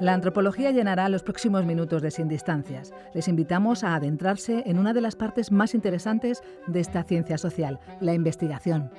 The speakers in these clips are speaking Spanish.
La antropología llenará los próximos minutos de Sin Distancias. Les invitamos a adentrarse en una de las partes más interesantes de esta ciencia social, la investigación.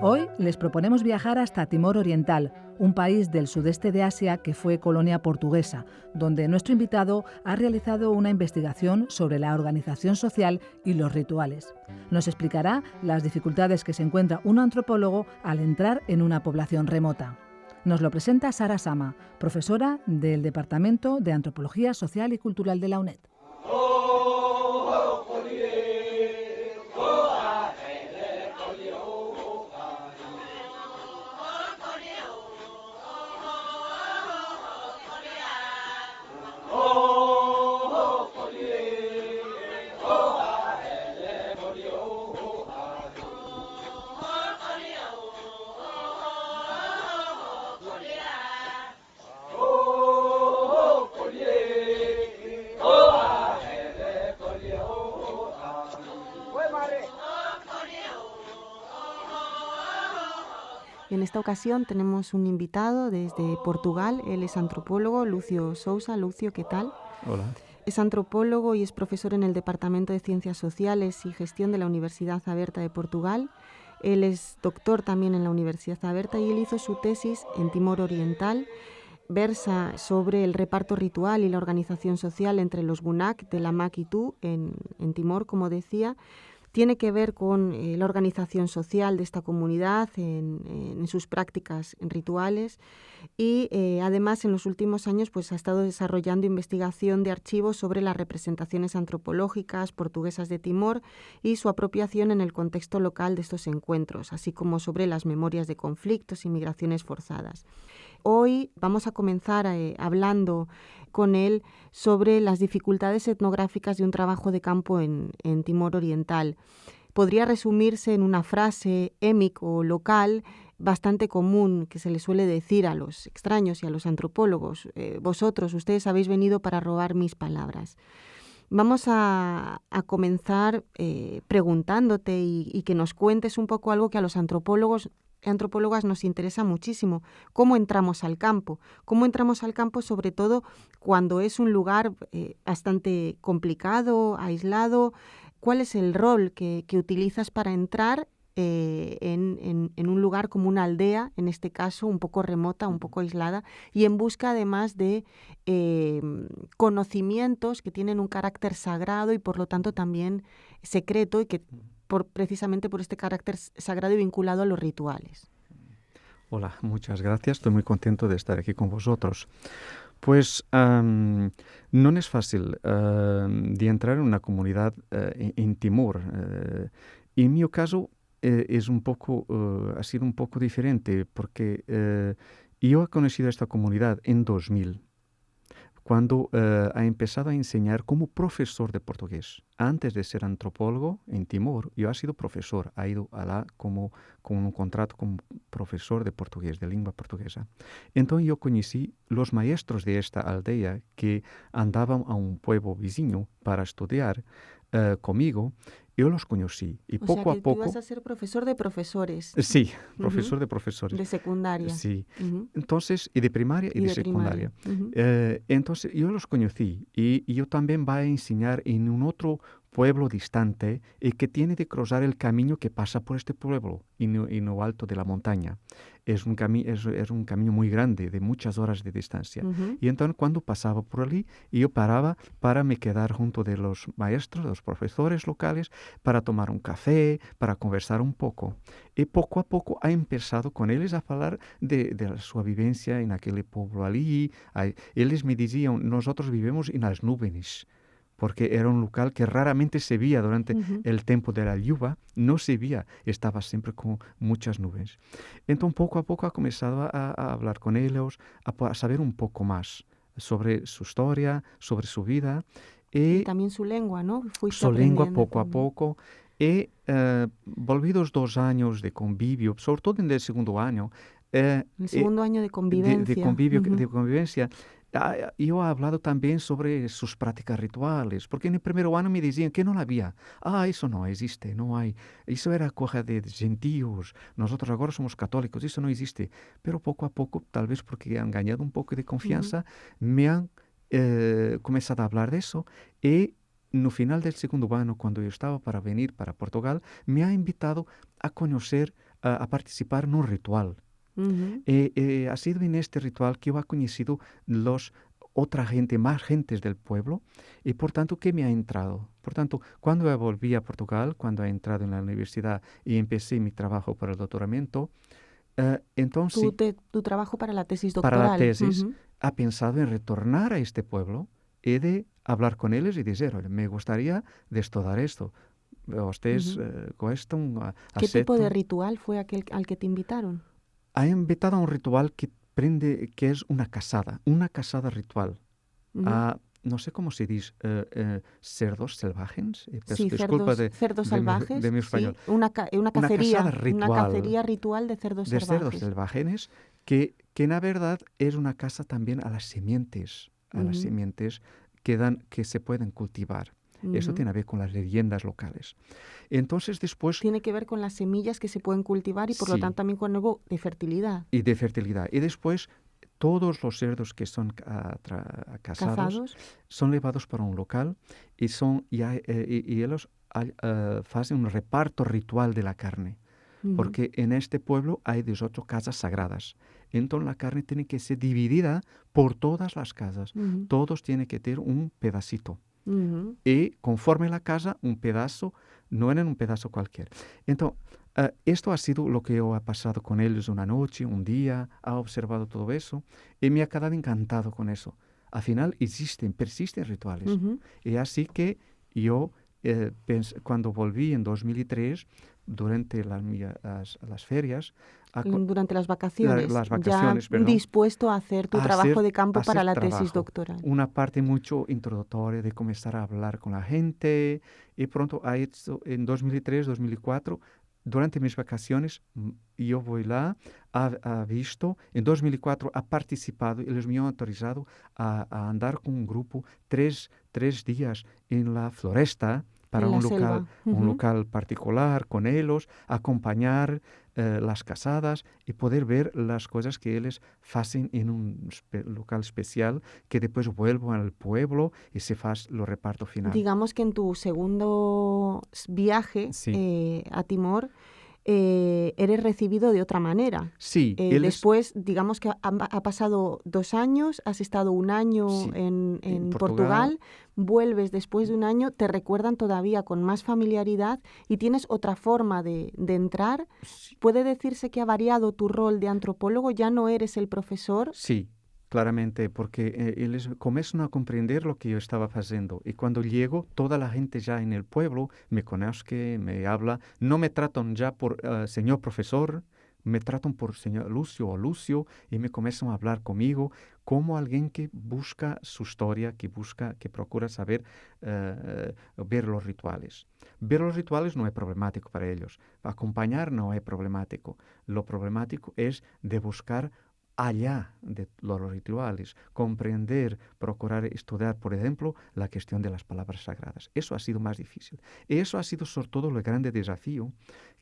Hoy les proponemos viajar hasta Timor Oriental, un país del sudeste de Asia que fue colonia portuguesa, donde nuestro invitado ha realizado una investigación sobre la organización social y los rituales. Nos explicará las dificultades que se encuentra un antropólogo al entrar en una población remota. Nos lo presenta Sara Sama, profesora del Departamento de Antropología Social y Cultural de la UNED. En esta ocasión tenemos un invitado desde Portugal. Él es antropólogo, Lúcio Sousa. Lúcio, ¿qué tal? Hola. Es antropólogo y es profesor en el Departamento de Ciencias Sociales y Gestión de la Universidad Aberta de Portugal. Él es doctor también en la Universidad Aberta y él hizo su tesis en Timor Oriental. Versa sobre el reparto ritual y la organización social entre los Gunak de la Makitu en Timor, como decía. Tiene que ver con la organización social de esta comunidad en sus prácticas en rituales y además en los últimos años pues, ha estado desarrollando investigación de archivos sobre las representaciones antropológicas portuguesas de Timor y su apropiación en el contexto local de estos encuentros, así como sobre las memorias de conflictos y migraciones forzadas. Hoy vamos a comenzar hablando con él sobre las dificultades etnográficas de un trabajo de campo en Timor Oriental. Podría resumirse en una frase émic o local bastante común que se le suele decir a los extraños y a los antropólogos. Ustedes habéis venido para robar mis palabras. Vamos a comenzar preguntándote y que nos cuentes un poco algo que a los antropólogas nos interesa muchísimo. ¿Cómo entramos al campo? ¿Cómo entramos al campo sobre todo cuando es un lugar bastante complicado, aislado? ¿Cuál es el rol que utilizas para entrar en un lugar como una aldea, en este caso un poco remota, un poco aislada, y en busca además de conocimientos que tienen un carácter sagrado y por lo tanto también secreto y que precisamente por este carácter sagrado y vinculado a los rituales? Hola, muchas gracias. Estoy muy contento de estar aquí con vosotros. Pues no es fácil de entrar en una comunidad en Timor. En mi caso es ha sido un poco diferente porque yo he conocido esta comunidad en 2000. Cuando ha empezado a enseñar como profesor de portugués. Antes de ser antropólogo en Timor, yo he sido profesor, he ido allá con un contrato como profesor de portugués, de lengua portuguesa. Entonces yo conocí los maestros de esta aldea que andaban a un pueblo vecino para estudiar conmigo. Yo los conocí y poco a poco... tú ibas a ser profesor de profesores. Sí, profesor de profesores. De secundaria. Sí. Entonces, y de primaria y de secundaria. Entonces, yo los conocí y yo también voy a enseñar en un otro pueblo distante y que tiene de cruzar el camino que pasa por este pueblo en lo alto de la montaña. Es un camino muy grande, de muchas horas de distancia. Y entonces cuando pasaba por allí, yo paraba para me quedar junto de los maestros, de los profesores locales, para tomar un café, para conversar un poco. Y poco a poco ha empezado con ellos a hablar de su vivencia en aquel pueblo allí. Ellos me decían, nosotros vivimos en las nubes, porque era un local que raramente se veía durante el tiempo de la lluvia, no se veía, estaba siempre con muchas nubes. Entonces, poco a poco ha comenzado a hablar con ellos, a saber un poco más sobre su historia, sobre su vida. Y también su lengua, ¿no? Su lengua poco a poco. Y volvidos 2 años de convivio, sobre todo en el segundo año. El segundo año de convivencia. De convivencia. yo he hablado también sobre sus prácticas rituales, porque en el primer año me decían que no la había. Eso no existe, no hay. Eso era cosa de gentíos. Nosotros ahora somos católicos, eso no existe. Pero poco a poco, tal vez porque han ganado un poco de confianza, me han comenzado a hablar de eso. Y no final del segundo año, cuando yo estaba para venir para Portugal, me ha invitado a conocer, a participar en un ritual. Ha sido en este ritual que yo he conocido otra gente, más gentes del pueblo, y por tanto que me ha entrado. Por tanto, cuando yo volví a Portugal, cuando he entrado en la universidad y empecé mi trabajo para el doctoramiento, entonces... Tu trabajo para la tesis doctoral. Para la tesis, ha pensado en retornar a este pueblo y de hablar con ellos y decir, oye, me gustaría de estudiar esto. Ustedes con esto... ¿Qué tipo de ritual fue aquel al que te invitaron? Ha invitado a un ritual que es una casada ritual. No sé cómo se dice, cerdos salvajes. Sí, cerdos salvajes. De mi español. Sí, una cacería ritual. Una cacería ritual de cerdos salvajes. De cerdos salvajes, que en la verdad es una casa también a las sementes, que se pueden cultivar. Eso tiene que ver con las leyendas locales. Entonces después... Tiene que ver con las semillas que se pueden cultivar y por lo tanto también con algo de fertilidad. Y de fertilidad. Y después todos los cerdos que son cazados son llevados para un local y ellos hacen un reparto ritual de la carne. Porque en este pueblo hay 18 casas sagradas. Entonces la carne tiene que ser dividida por todas las casas. Todos tienen que tener un pedacito. Y conforme la casa, un pedazo, no era un pedazo cualquiera. Entonces, esto ha sido lo que yo he pasado con ellos una noche, un día, he observado todo eso y me ha quedado encantado con eso. Al final persisten rituales. Y así que yo, cuando volví en 2003, durante las ferias... Durante las vacaciones. Las vacaciones, ya dispuesto a hacer tu trabajo de campo para la tesis doctoral. Una parte mucho introductoria de comenzar a hablar con la gente. Y pronto, en 2003, 2004, durante mis vacaciones, yo voy ha visto, en 2004 ha participado, ellos me han autorizado a andar con un grupo 3 días en la floresta, para un local particular con ellos, acompañar las casadas y poder ver las cosas que ellos hacen en un local especial, que después vuelven al pueblo y se hace lo reparto final. Digamos que en tu segundo viaje a Timor, eres recibido de otra manera. Sí. Después, digamos que ha pasado 2 años, has estado 1 año en Portugal, vuelves después de 1 año, te recuerdan todavía con más familiaridad y tienes otra forma de entrar. Sí. ¿Puede decirse que ha variado tu rol de antropólogo? ¿Ya no eres el profesor? Sí. Claramente, porque ellos comienzan a comprender lo que yo estaba haciendo. Y cuando llego, toda la gente ya en el pueblo me conoce, me habla. No me tratan ya por señor profesor, me tratan por señor Lucio o Lucio y me comienzan a hablar conmigo como alguien que busca su historia, que procura saber ver los rituales. Ver los rituales no es problemático para ellos. Acompañar no es problemático. Lo problemático es de buscar allá de los rituales, comprender, procurar estudiar, por ejemplo, la cuestión de las palabras sagradas. Eso ha sido más difícil. Y eso ha sido sobre todo el grande desafío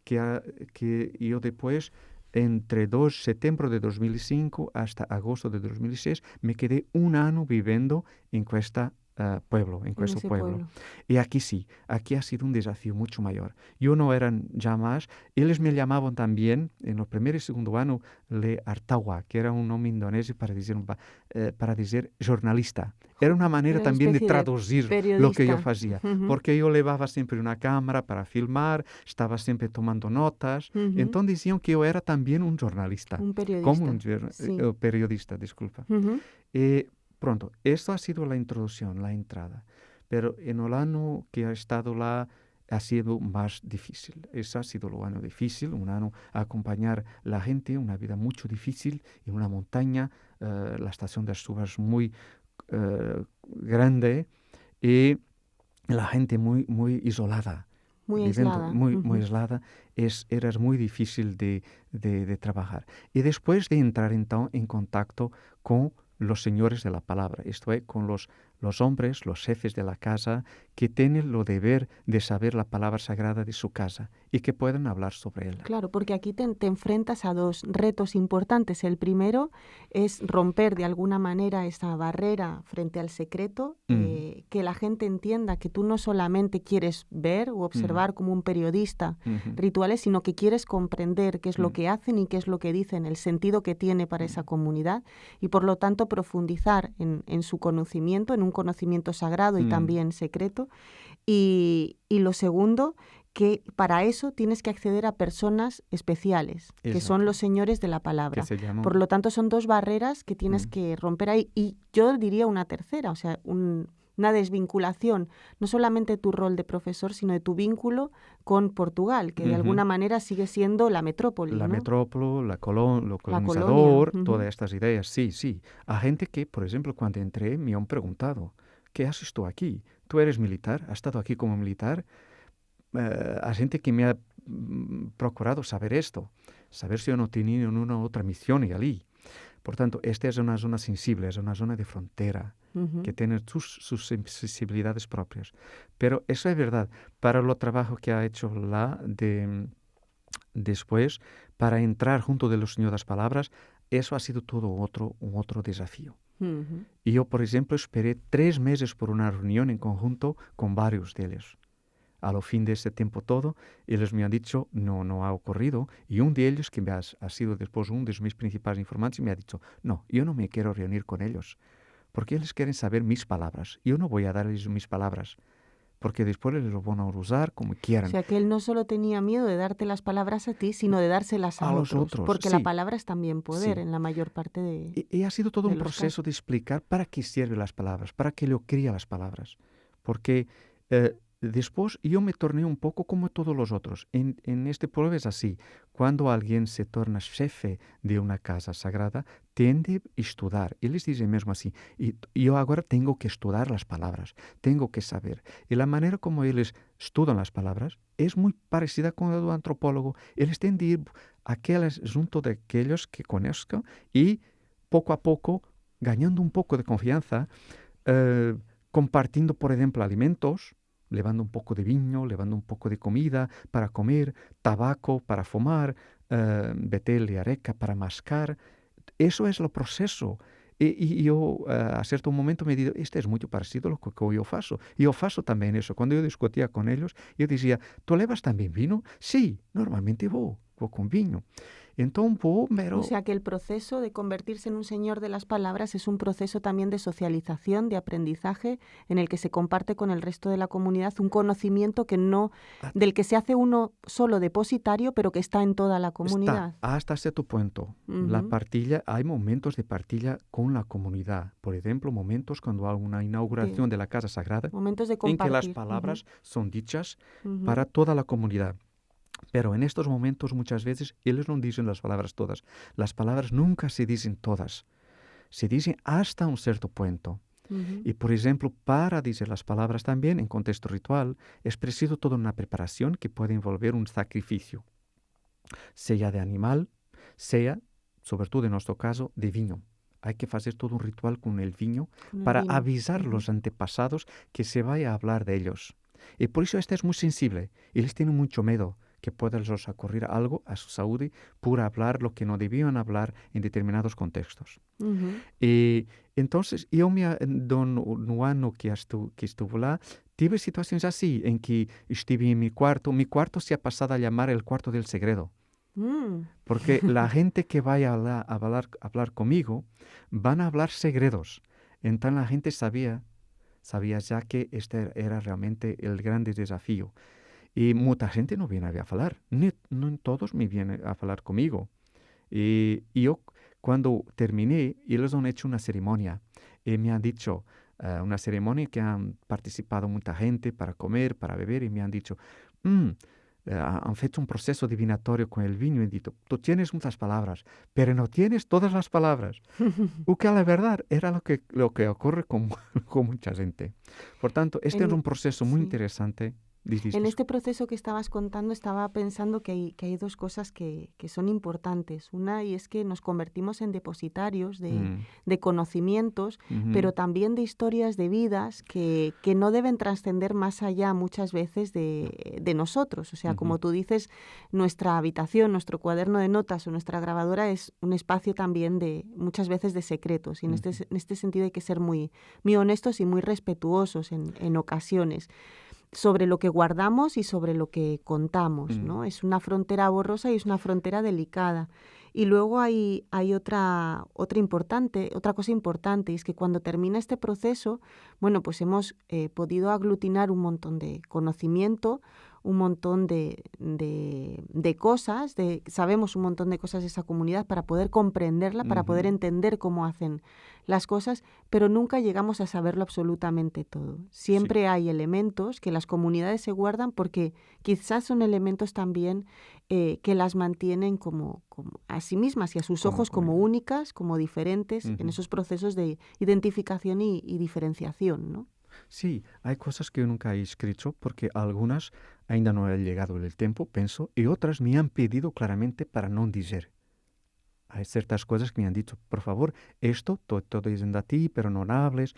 que yo después, entre septiembre de 2005 hasta agosto de 2006, me quedé 1 año viviendo en pueblo. Y aquí ha sido un desafío mucho mayor. Yo no era ya más, ellos me llamaban también, en el primer y segundo año, Le Artawa, que era un nombre indonesio para decir jornalista. Era una manera también de traducir lo que yo hacía, porque yo llevaba siempre una cámara para filmar, estaba siempre tomando notas, entonces decían que yo era también un jornalista. Un periodista. Como un periodista, disculpa. Pronto, esto ha sido la introducción, la entrada. Pero en el año que he estado ha sido más difícil. Ese ha sido el año difícil, un año a acompañar la gente, una vida mucho difícil en una montaña, la estación de Asturias muy grande y la gente muy, muy isolada. Muy aislada. Muy aislada, era muy difícil de trabajar. Y después de entrar en contacto con los señores de la palabra, esto es, con los hombres, los jefes de la casa, que tienen lo deber de saber la palabra sagrada de su casa y que puedan hablar sobre ella. Claro, porque aquí te enfrentas a dos retos importantes. El primero es romper de alguna manera esa barrera frente al secreto, que la gente entienda que tú no solamente quieres ver o observar como un periodista rituales, sino que quieres comprender qué es lo que hacen y qué es lo que dicen, el sentido que tiene para esa comunidad, y por lo tanto profundizar en su conocimiento, en un conocimiento sagrado y también secreto. Y lo segundo, que para eso tienes que acceder a personas especiales, que son los señores de la palabra. Por lo tanto, son dos barreras que tienes que romper ahí. Y yo diría una tercera, o sea, una desvinculación, no solamente de tu rol de profesor, sino de tu vínculo con Portugal, que de alguna manera sigue siendo la metrópoli. La ¿no? metrópoli, lo colonizador, todas estas ideas, sí. A gente que, por ejemplo, cuando entré me han preguntado, ¿qué haces tú aquí? ¿Tú eres militar? ¿Has estado aquí como militar? A gente que me ha procurado saber esto, saber si yo no tenía una otra misión allí. Por tanto, esta es una zona sensible, es una zona de frontera, que tiene sus sensibilidades propias. Pero eso es verdad. Para el trabajo que ha hecho después, para entrar junto de los señores de las palabras, eso ha sido todo un otro desafío. Y yo, por ejemplo, esperé 3 meses por una reunión en conjunto con varios de ellos. A lo fin de ese tiempo todo, ellos me han dicho, no ha ocurrido. Y uno de ellos, que ha sido después uno de mis principales informantes, me ha dicho, no, yo no me quiero reunir con ellos, porque ellos quieren saber mis palabras. Yo no voy a darles mis palabras, porque después les lo van a usar como quieran. O sea, que él no solo tenía miedo de darte las palabras a ti, sino de dárselas a los otros. Porque sí. La palabra es también poder en la mayor parte de y ha sido todo un proceso casos. de explicar para qué sirven las palabras, para qué yo cría las palabras. Porque después yo me torné un poco como todos los otros. En este pueblo es así. Cuando alguien se torna jefe de una casa sagrada, tiende a estudiar. Y les dice mismo así, y yo ahora tengo que estudiar las palabras, tengo que saber. Y la manera como ellos estudian las palabras es muy parecida con el antropólogo. Ellos tienden a ir junto de aquellos que conozcan y poco a poco, ganando un poco de confianza, compartiendo, por ejemplo, alimentos, llevando un poco de vino, llevando un poco de comida para comer, tabaco para fumar, betel y areca para mascar. Eso es el proceso. Y yo, a cierto momento, me digo, este es muy parecido a lo que yo faço. Y yo faço también eso. Cuando yo discutía con ellos, yo decía, ¿tú llevas también vino? Sí, normalmente voy con vino. Entonces, pero... O sea que el proceso de convertirse en un señor de las palabras es un proceso también de socialización, de aprendizaje, en el que se comparte con el resto de la comunidad un conocimiento del que se hace uno solo depositario, pero que está en toda la comunidad. Está hasta cierto punto. La partilla, hay momentos de partilla con la comunidad. Por ejemplo, momentos cuando hay una inauguración de la Casa Sagrada, momentos de compartir, en que las palabras son dichas para toda la comunidad. Pero en estos momentos muchas veces ellos no dicen las palabras todas. Las palabras nunca se dicen todas. Se dicen hasta un cierto punto. Y por ejemplo, para decir las palabras también en contexto ritual, es preciso toda una preparación que puede envolver un sacrificio. Sea de animal, sea, sobre todo en nuestro caso, de vino. Hay que hacer todo un ritual con el vino para avisar a los antepasados que se vaya a hablar de ellos. Y por eso este es muy sensible. Y les tiene mucho miedo que pueda les ocurrir algo a su salud por hablar lo que no debían hablar en determinados contextos. Y entonces, yo no año que estuve lá, tive situaciones así, en que estuve en mi cuarto se ha pasado a llamar el cuarto del segredo. Porque la gente que vaya a hablar conmigo van a hablar segredos. Entonces la gente sabía ya que este era realmente el gran desafío. Y mucha gente no viene a hablar, no todos me vienen a hablar conmigo. Y yo, cuando terminé, ellos han hecho una ceremonia. Y me han dicho, una ceremonia que han participado mucha gente para comer, para beber, y me han dicho, han hecho un proceso divinatorio con el vino y han dicho, tú tienes muchas palabras, pero no tienes todas las palabras. Que la verdad era lo que ocurre con mucha gente. Por tanto, este es un proceso muy interesante En este proceso que estabas contando estaba pensando que hay dos cosas que son importantes. Una, y es que nos convertimos en depositarios de conocimientos, pero también de historias de vidas que no deben trascender más allá muchas veces de nosotros. O sea, como tú dices, nuestra habitación, nuestro cuaderno de notas o nuestra grabadora es un espacio también de muchas veces de secretos. Y en este sentido hay que ser muy, muy honestos y muy respetuosos en ocasiones sobre lo que guardamos y sobre lo que contamos, ¿no? Es una frontera borrosa y es una frontera delicada. Y luego hay otra cosa importante, y es que cuando termina este proceso, bueno, pues hemos podido aglutinar un montón de conocimiento, un montón de cosas, sabemos un montón de cosas de esa comunidad para poder comprenderla, para poder entender cómo hacen las cosas, pero nunca llegamos a saberlo absolutamente todo. Siempre hay elementos que las comunidades se guardan porque quizás son elementos también que las mantienen como a sí mismas y a sus ojos como únicas, como diferentes en esos procesos de identificación y diferenciación, ¿no? Sí, hay cosas que yo nunca he escrito porque algunas ainda no ha llegado el tiempo, pienso, y otras me han pedido claramente para no decir. Hay ciertas cosas que me han dicho, por favor, esto te estoy diciendo a ti, pero no hables.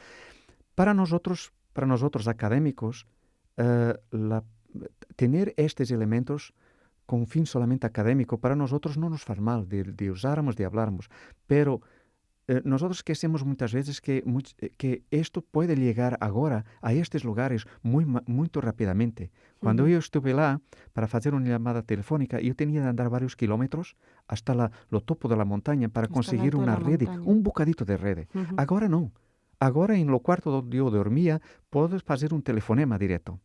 Para nosotros académicos, tener estos elementos con fin solamente académico, para nosotros no nos faz mal de usáramos, de habláramos, pero nosotros esquecemos muchas veces que esto puede llegar ahora a estos lugares muy rápidamente. Cuando yo estuve lá para hacer una llamada telefónica, yo tenía que andar varios kilómetros hasta lo topo de la montaña para conseguir una rede, un bocadito de rede. Ahora no. Ahora en lo cuarto donde yo dormía, puedes hacer un telefonema directo.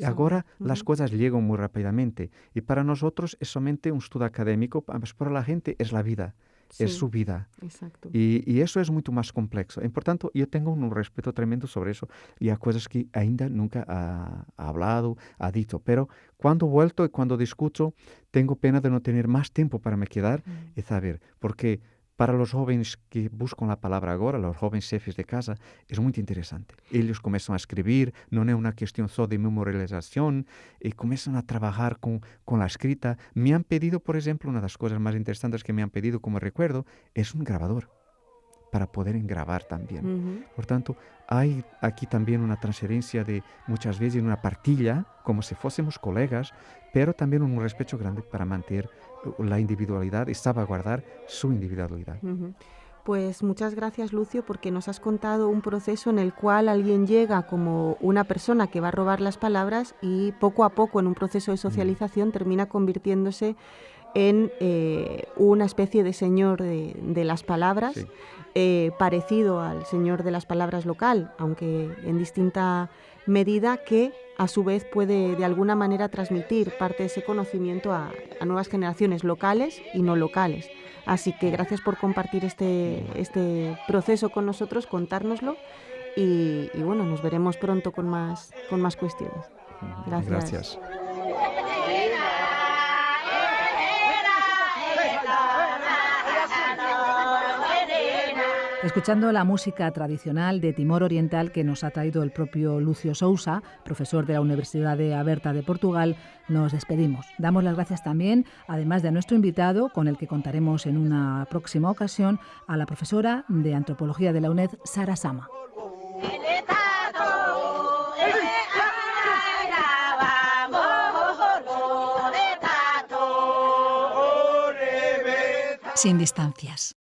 Ahora las cosas llegan muy rápidamente. Y para nosotros es solamente un estudio académico, pero para la gente es la vida. Sí, es su vida. Exacto. Y eso es mucho más complejo. Por tanto, yo tengo un respeto tremendo sobre eso y hay cosas que ainda nunca ha hablado, ha dicho. Pero cuando vuelto y cuando discuto, tengo pena de no tener más tiempo para me quedar y saber. Porque para los jóvenes que buscan la palabra ahora, los jóvenes jefes de casa, es muy interesante. Ellos comienzan a escribir, no es una cuestión solo de memorización, y comienzan a trabajar con la escrita. Me han pedido, por ejemplo, una de las cosas más interesantes que me han pedido como recuerdo, es un grabador para poder grabar también. Por tanto, hay aquí también una transferencia de muchas veces una partilla, como si fuésemos colegas, pero también un respeto grande para mantener la individualidad y salvaguardar su individualidad. Pues muchas gracias, Lucio, porque nos has contado un proceso en el cual alguien llega como una persona que va a robar las palabras y poco a poco en un proceso de socialización termina convirtiéndose en una especie de señor de las palabras, sí. Parecido al señor de las palabras local, aunque en distinta medida, que a su vez puede de alguna manera transmitir parte de ese conocimiento a nuevas generaciones locales y no locales. Así que gracias por compartir este proceso con nosotros, contárnoslo y bueno, nos veremos pronto con más cuestiones. Gracias. Escuchando la música tradicional de Timor Oriental que nos ha traído el propio Lucio Sousa, profesor de la Universidad de Aberta de Portugal, nos despedimos. Damos las gracias también, además de a nuestro invitado, con el que contaremos en una próxima ocasión, a la profesora de Antropología de la UNED, Sara Sama. Sin distancias.